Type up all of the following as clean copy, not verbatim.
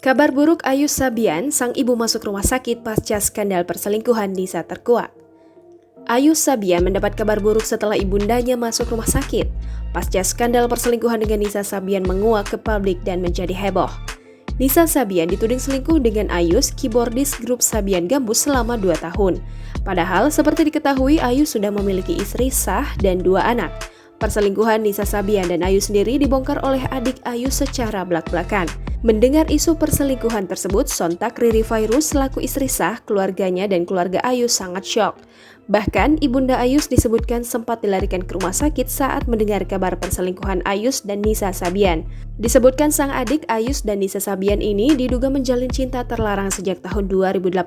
Kabar buruk Ayus Sabian, sang ibu masuk rumah sakit pasca skandal perselingkuhan Nisa terkuak. Ayus Sabian mendapat kabar buruk setelah ibundanya masuk rumah sakit. Pasca skandal perselingkuhan dengan Nisa Sabian menguak ke publik dan menjadi heboh. Nisa Sabian dituding selingkuh dengan Ayus, keyboardis grup Sabian Gambus selama 2 tahun. Padahal seperti diketahui Ayus sudah memiliki istri sah dan 2 anak. Perselingkuhan Nisa Sabian dan Ayus sendiri dibongkar oleh adik Ayus secara belak-belakan. Mendengar isu perselingkuhan tersebut, sontak Riri Fairuz selaku istri sah, keluarganya dan keluarga Ayus sangat syok. Bahkan, ibunda Ayus disebutkan sempat dilarikan ke rumah sakit saat mendengar kabar perselingkuhan Ayus dan Nisa Sabian. Disebutkan sang adik Ayus dan Nisa Sabian ini diduga menjalin cinta terlarang sejak tahun 2018.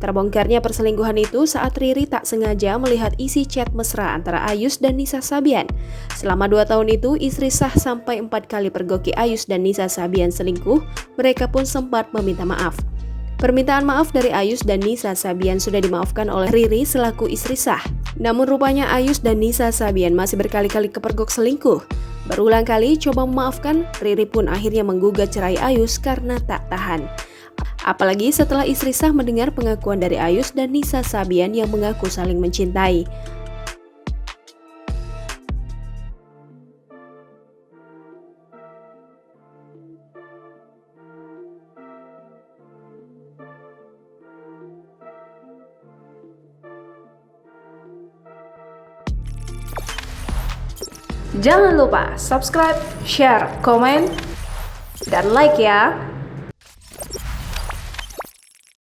Terbongkarnya perselingkuhan itu saat Riri tak sengaja melihat isi chat mesra antara Ayus dan Nisa Sabian. Selama 2 tahun itu, istri sah sampai 4 kali pergoki Ayus dan Nisa Sabian selingkuh, mereka pun sempat meminta maaf. Permintaan maaf dari Ayus dan Nisa Sabian sudah dimaafkan oleh Riri selaku istri sah. Namun rupanya Ayus dan Nisa Sabian masih berkali-kali kepergok selingkuh. Berulang kali coba memaafkan, Riri pun akhirnya menggugat cerai Ayus karena tak tahan. Apalagi setelah istri sah mendengar pengakuan dari Ayus dan Nisa Sabian yang mengaku saling mencintai. Jangan lupa subscribe, share, komen, dan like ya!